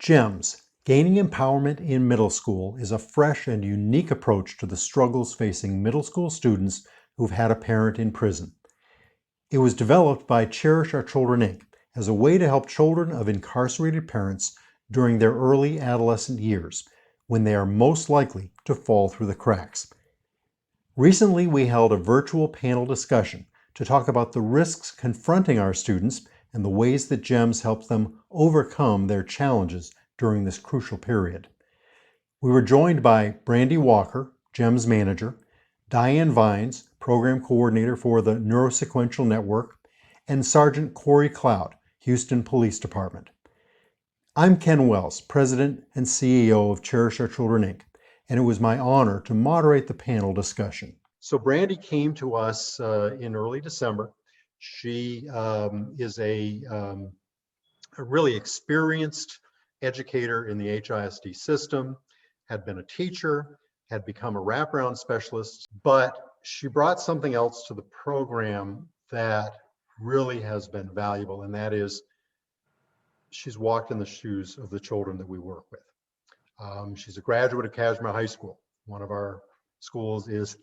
GEMS, Gaining Empowerment in Middle School, is a fresh and unique approach to the struggles facing middle school students who've had a parent in prison. It was developed by Cherish Our Children Inc. as a way to help children of incarcerated parents during their early adolescent years, when they are most likely to fall through the cracks. Recently, we held a virtual panel discussion to talk about the risks confronting our students and the ways that GEMS helps them overcome their challenges during this crucial period. We were joined by Brandy Walker, GEMS manager, Diane Vines, program coordinator for the Neurosequential Network, and Sergeant Corey Cloud, Houston Police Department. I'm Ken Wells, president and CEO of Cherish Our Children Inc., and it was my honor to moderate the panel discussion. So Brandy came to us in early December. She is a really experienced educator in the HISD system, had been a teacher, had become a wraparound specialist, but she brought something else to the program that really has been valuable, and that is she's walked in the shoes of the children that we work with. She's a graduate of Kashmir High School. One of our schools is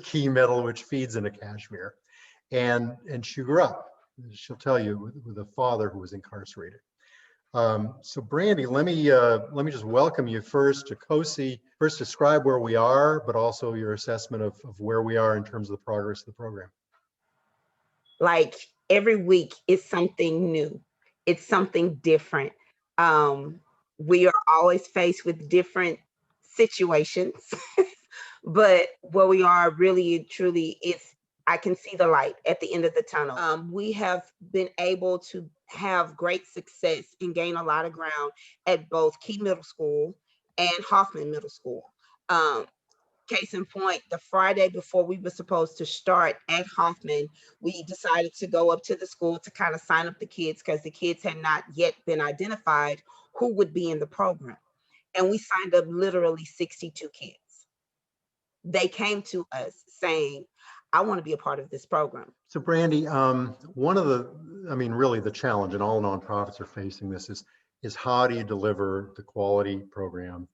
Key Middle, which feeds into Kashmir. And she grew up, she'll tell you, with a father who was incarcerated. So Brandy, let me just welcome you first to COCI. First, describe where we are, but also your assessment of where we are in terms of the progress of the program. Like every week is something new. It's something different. We are always faced with different situations, but where we are really and truly is I can see the light at the end of the tunnel. We have been able to have great success and gain a lot of ground at both Key Middle School and Hoffman Middle School. Um, Case in point, the Friday before we were supposed to start at Hoffman, we decided to go up to the school to kind of sign up the kids because the kids had not yet been identified who would be in the program. And we signed up literally 62 kids. They came to us saying, I want to be a part of this program. So Brandy, one of really the challenge, and all nonprofits are facing this, is how do you deliver the quality program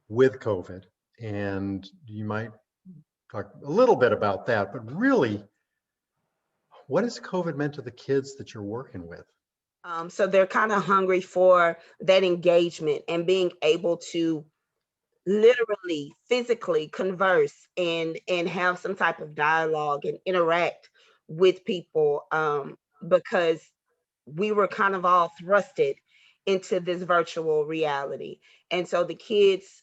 with COVID? And you might talk a little bit about that, but really, what has COVID meant to the kids that you're working with? So they're kind of hungry for that engagement and being able to literally, physically converse and have some type of dialogue and interact with people, because we were kind of all thrusted into this virtual reality. And so the kids,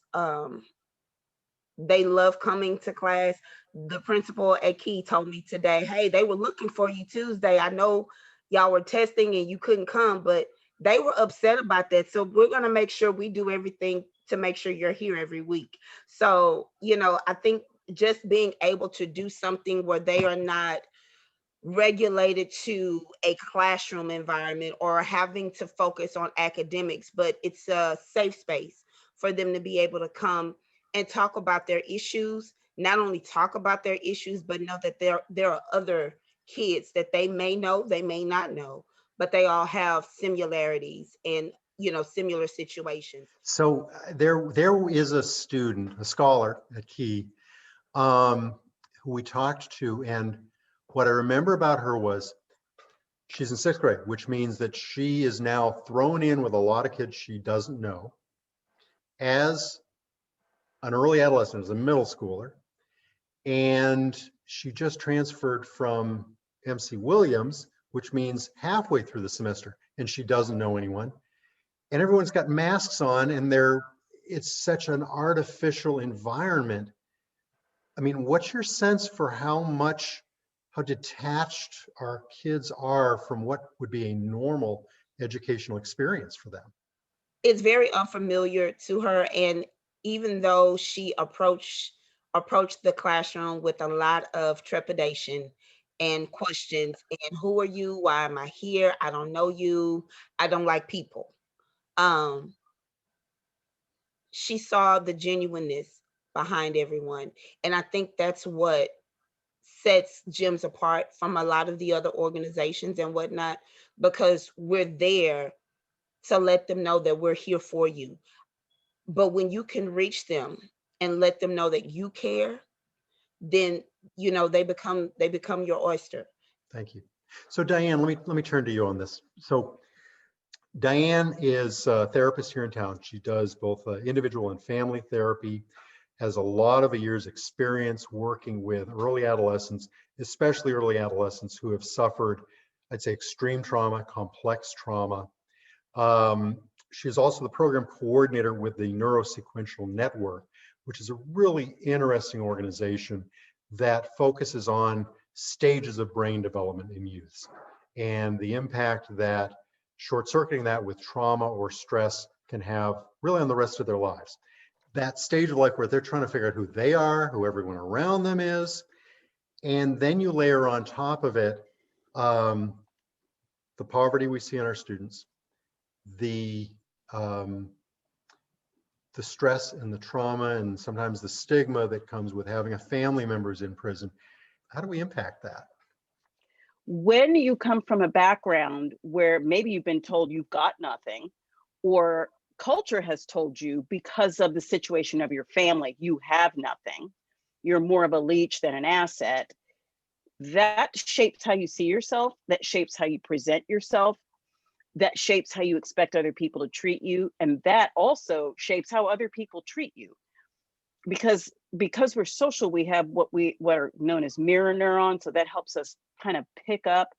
they love coming to class. The principal at Key told me today, hey, they were looking for you Tuesday. I know y'all were testing and you couldn't come, but they were upset about that. So we're going to make sure we do everything to make sure you're here every week. So, I think just being able to do something where they are not regulated to a classroom environment or having to focus on academics, but it's a safe space for them to be able to come and talk about their issues, not only talk about their issues, but know that there are other kids that they may know, they may not know, but they all have similarities and similar situations. So there is a student, a scholar at Key, who we talked to, and what I remember about her was she's in 6th grade, which means that she is now thrown in with a lot of kids she doesn't know as an early adolescent, as a middle schooler. And she just transferred from MC Williams, which means halfway through the semester, and she doesn't know anyone. And everyone's got masks on, and it's such an artificial environment. I mean, what's your sense for how detached our kids are from what would be a normal educational experience for them? It's very unfamiliar to her, and even though she approached the classroom with a lot of trepidation and questions, and who are you, why am I here, I don't know you, I don't like people, she saw the genuineness behind everyone. And I think that's what sets GEMS apart from a lot of the other organizations and whatnot, because we're there So let them know that we're here for you. But when you can reach them and let them know that you care, then they become your oyster. Thank you. So Diane, let me turn to you on this. So Diane is a therapist here in town. She does both individual and family therapy, has a lot of a year's experience working with early adolescents, especially early adolescents who have suffered, I'd say, extreme trauma, complex trauma. She's also the program coordinator with the Neurosequential Network, which is a really interesting organization that focuses on stages of brain development in youths and the impact that short-circuiting that with trauma or stress can have really on the rest of their lives. That stage of life where they're trying to figure out who they are, who everyone around them is, and then you layer on top of it the poverty we see in our students, the um, the stress and the trauma and sometimes the stigma that comes with having a family members in prison. How do we impact that? When you come from a background where maybe you've been told you've got nothing, or culture has told you because of the situation of your family, you have nothing, you're more of a leech than an asset, that shapes how you see yourself, that shapes how you present yourself, that shapes how you expect other people to treat you, and that also shapes how other people treat you. Because we're social, we have what are known as mirror neurons, so that helps us kind of pick up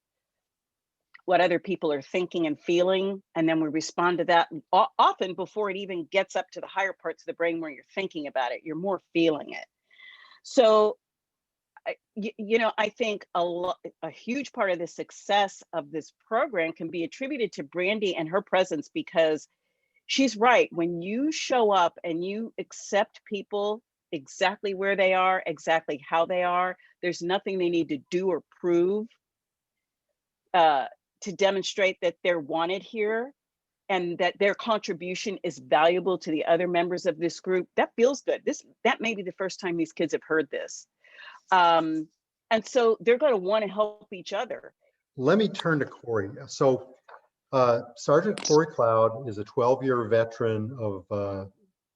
what other people are thinking and feeling, and then we respond to that often before it even gets up to the higher parts of the brain where you're thinking about it. You're more feeling it. So I think a huge part of the success of this program can be attributed to Brandy and her presence, because she's right. When you show up and you accept people exactly where they are, exactly how they are, there's nothing they need to do or prove to demonstrate that they're wanted here and that their contribution is valuable to the other members of this group. That feels good. That may be the first time these kids have heard this. And so they're going to want to help each other. Let me turn to Corey. So Sergeant Corey Cloud is a 12-year veteran of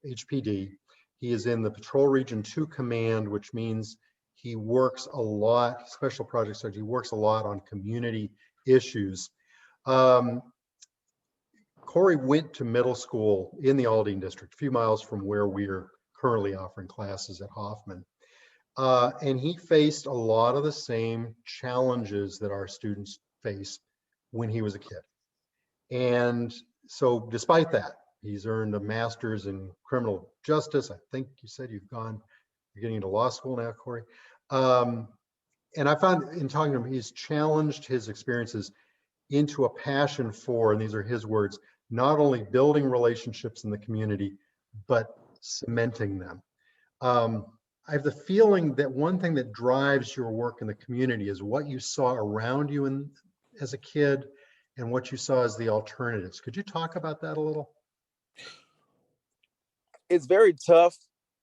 HPD. He is in the Patrol Region 2 Command, which means he works a lot, Special Projects Sergeant, he works a lot on community issues. Corey went to middle school in the Aldine District, a few miles from where we're currently offering classes at Hoffman. And he faced a lot of the same challenges that our students face when he was a kid. And so despite that, he's earned a master's in criminal justice. I think you said you're getting into law school now, Corey. And I found in talking to him, he's challenged his experiences into a passion for, and these are his words, not only building relationships in the community, but cementing them. I have the feeling that one thing that drives your work in the community is what you saw around you as a kid and what you saw as the alternatives. Could you talk about that a little? It's very tough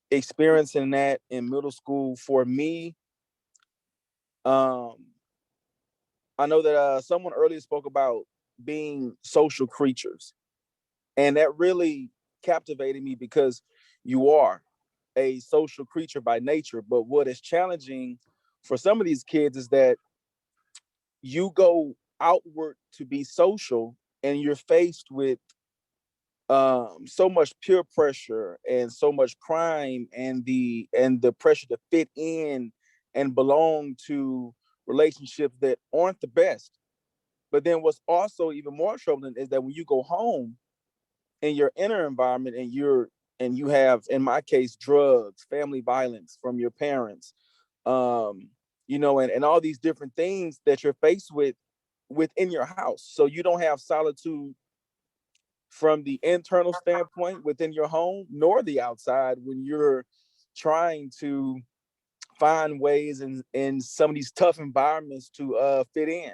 experiencing that in middle school for me. I know that someone earlier spoke about being social creatures, and that really captivated me because you are a social creature by nature. But what is challenging for some of these kids is that you go outward to be social and you're faced with so much peer pressure and so much crime and the pressure to fit in and belong to relationships that aren't the best. But then what's also even more troubling is that when you go home in your inner environment and you have, in my case, drugs, family violence from your parents, and all these different things that you're faced with within your house. So you don't have solitude from the internal standpoint within your home, nor the outside when you're trying to find ways in some of these tough environments to fit in.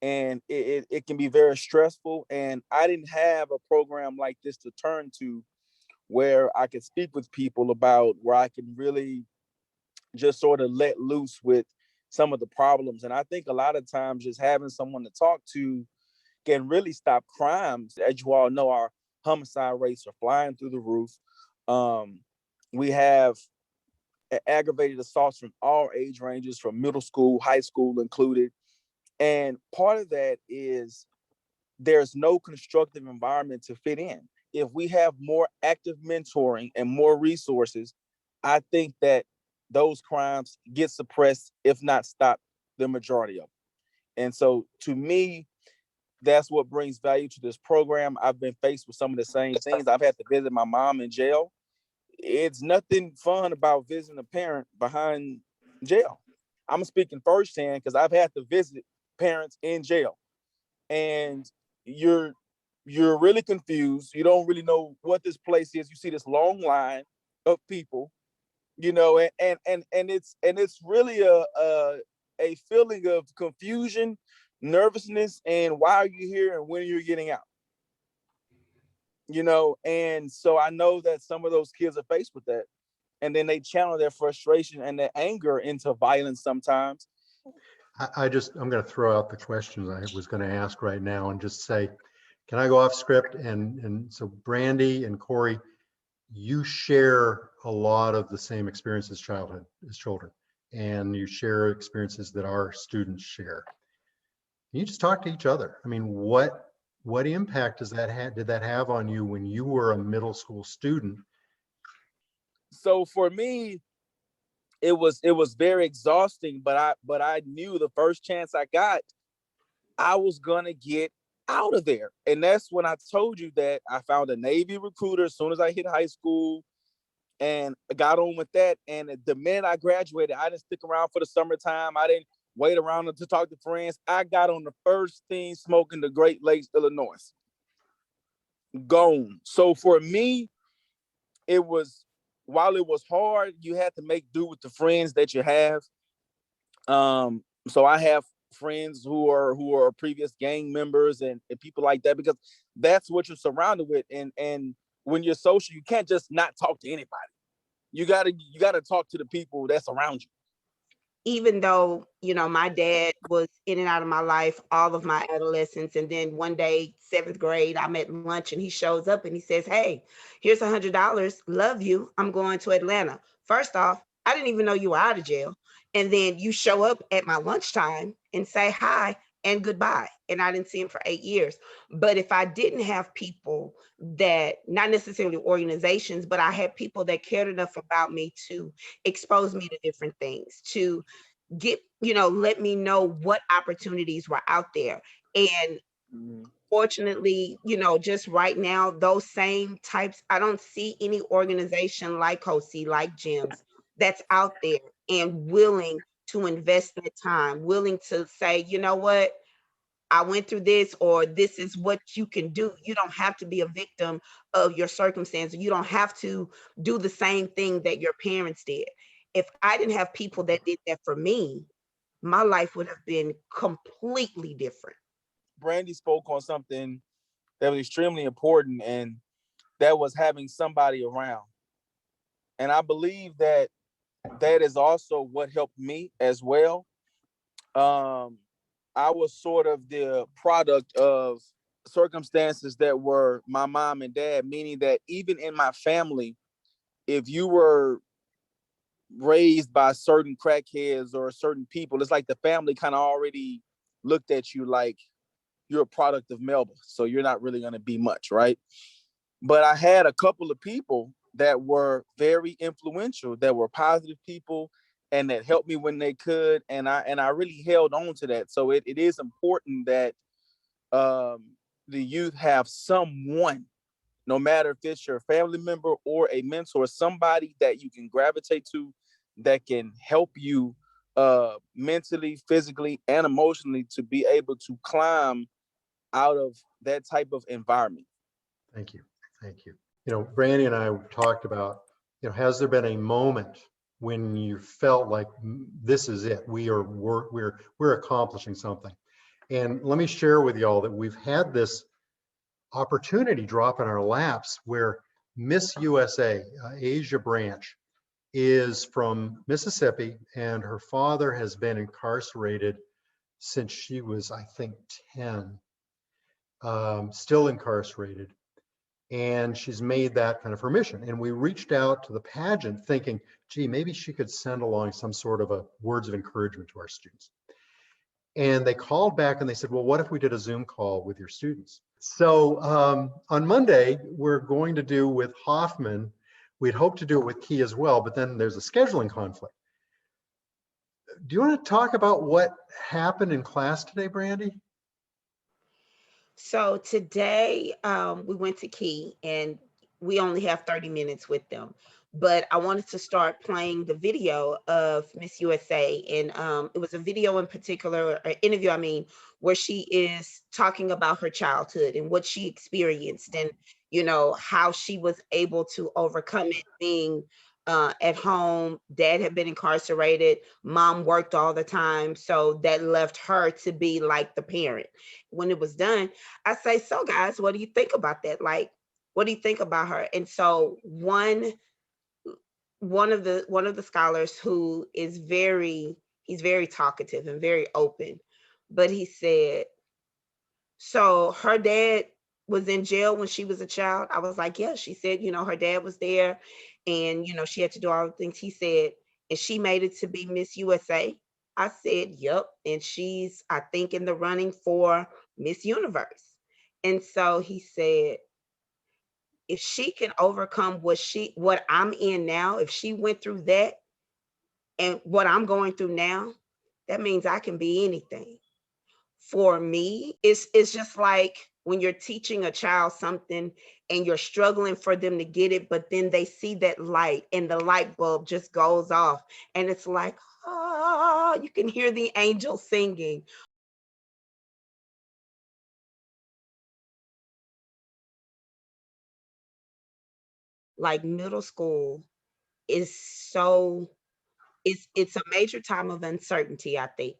And it can be very stressful. And I didn't have a program like this to turn to where I could speak with people about where I can really just sort of let loose with some of the problems. And I think a lot of times just having someone to talk to can really stop crimes. As you all know, our homicide rates are flying through the roof. We have aggravated assaults from all age ranges, from middle school, high school included. And part of that is there's no constructive environment to fit in. If we have more active mentoring and more resources, I think that those crimes get suppressed, if not stopped, the majority of them. And so to me, that's what brings value to this program. I've been faced with some of the same things. I've had to visit my mom in jail. It's nothing fun about visiting a parent behind jail. I'm speaking firsthand because I've had to visit parents in jail, and you're really confused. You don't really know what this place is. You see this long line of people, you know, and it's really a feeling of confusion, nervousness, and why are you here and when you're getting out, you know. And so I know that some of those kids are faced with that, and then they channel their frustration and their anger into violence sometimes. I'm going to throw out the questions I was going to ask right now and just say, can I go off script? And so Brandy and Corey, you share a lot of the same experiences as children, and you share experiences that our students share. You just talk to each other. I mean, what impact did that have on you when you were a middle school student? So for me, it was very exhausting, but I knew the first chance I got, I was gonna get out of there. And that's when I told you that I found a Navy recruiter as soon as I hit high school, and I got on with that. And the minute I graduated, I didn't stick around for the summertime. I didn't wait around to talk to friends. I got on the first thing smoking the Great Lakes, Illinois. Gone. So for me, it was, while it was hard, you had to make do with the friends that you have. So I have friends who are previous gang members and people like that, because that's what you're surrounded with. And when you're social, you can't just not talk to anybody. You gotta talk to the people that's around you. Even though, you know, my dad was in and out of my life all of my adolescence. And then one day, 7th grade, I'm at lunch and he shows up and he says, "Hey, here's $100. Love you. I'm going to Atlanta." First off, I didn't even know you were out of jail. And then you show up at my lunchtime and say hi and goodbye. And I didn't see him for 8 years. But if I didn't have people that, not necessarily organizations, but I had people that cared enough about me to expose me to different things, to get, you know, let me know what opportunities were out there. And fortunately, you know, just right now, those same types, I don't see any organization like COCI, like gyms, that's out there and willing to invest their time, willing to say, you know what, I went through this, or this is what you can do. You don't have to be a victim of your circumstance. You don't have to do the same thing that your parents did. If I didn't have people that did that for me, my life would have been completely different. Brandy spoke on something that was extremely important, and that was having somebody around. And I believe that that is also what helped me as well. I was sort of the product of circumstances that were my mom and dad, meaning that even in my family, if you were raised by certain crackheads or certain people, it's like the family kind of already looked at you like you're a product of Melba, so you're not really going to be much, right? But I had a couple of people that were very influential, that were positive people, and that helped me when they could, and I really held on to that. So it is important that the youth have someone, no matter if it's your family member or a mentor, somebody that you can gravitate to, that can help you mentally, physically, and emotionally to be able to climb out of that type of environment. Thank you. Thank you. You know, Brandy and I talked about, you know, has there been a moment when you felt like this is it? We're accomplishing something. And let me share with y'all that we've had this opportunity drop in our laps where Miss USA, Asia Branch, is from Mississippi, and her father has been incarcerated since she was, I think, 10. still incarcerated. And she's made that kind of her mission. And we reached out to the pageant thinking, gee, maybe she could send along some sort of a words of encouragement to our students. And they called back and they said, well, what if we did a Zoom call with your students? So on Monday, we're going to do with Hoffman. We'd hoped to do it with Key as well, but then there's a scheduling conflict. Do you want to talk about what happened in class today, Brandy? So today we went to Key and we only have 30 minutes with them. But I wanted to start playing the video of Miss USA. And it was a video in particular, an interview, I mean, where she is talking about her childhood and what she experienced and, you know, how she was able to overcome it being at home. Dad had been incarcerated. Mom worked all the time. So that left her to be like the parent. When it was done, I say, so guys, what do you think about that? Like, what do you think about her? And so one of the scholars who is he's very talkative and very open, but he said, so her dad was in jail when she was a child. I was like, yeah. She said, you know, her dad was there and, you know, she had to do all the things. He said, and she made it to be Miss USA. I said, yep. And she's, I think, in the running for Miss Universe. And so he said, if she can overcome what I'm in now, if she went through that and what I'm going through now, that means I can be anything. For me, it's just like when you're teaching a child something and you're struggling for them to get it, but then they see that light and the light bulb just goes off and it's like, oh, you can hear the angels singing. Like middle school is so it's a major time of uncertainty, I think,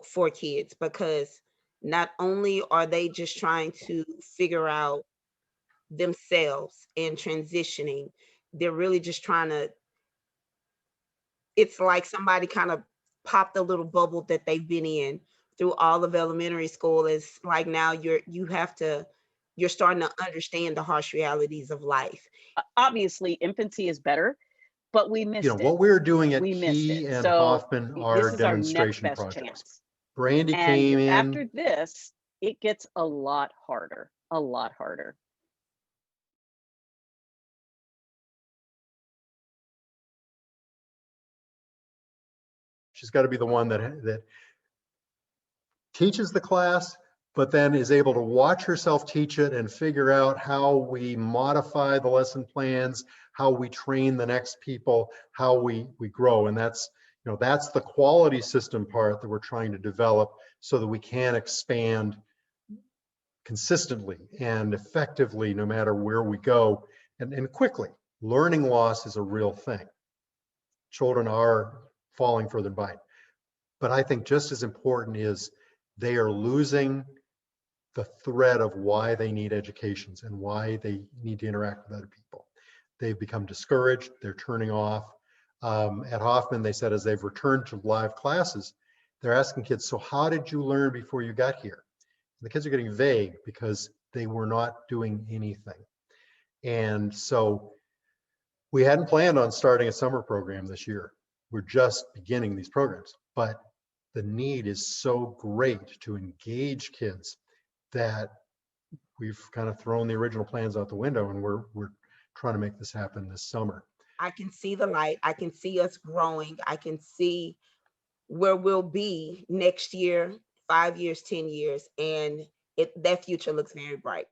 for kids, because not only are they just trying to figure out themselves and transitioning, they're really just trying to, it's like somebody kind of popped a little bubble that they've been in through all of elementary school. It's like now you're starting to understand the harsh realities of life. Obviously, infancy is better, but we You know, missed it. what we're doing at We missed Key it. and So Hoffman this are is our next demonstration best projects. chance. Brandy And came in. after this, it gets a lot harder, a lot harder. She's got to be the one that teaches the class, but then is able to watch herself teach it and figure out how we modify the lesson plans, how we train the next people, how we grow. And that's, you know, that's the quality system part that we're trying to develop so that we can expand consistently and effectively no matter where we go and quickly. Learning loss is a real thing. Children are falling further behind. But I think just as important is they are losing the thread of why they need educations and why they need to interact with other people. They've become discouraged, they're turning off. At Hoffman, they said as they've returned to live classes, they're asking kids, so how did you learn before you got here? And the kids are getting vague because they were not doing anything. And so we hadn't planned on starting a summer program this year. We're just beginning these programs, but the need is so great to engage kids that we've kind of thrown the original plans out the window and we're trying to make this happen this summer. I can see the light. I can see us growing. I can see where we'll be next year, 5 years, 10 years, and that future looks very bright.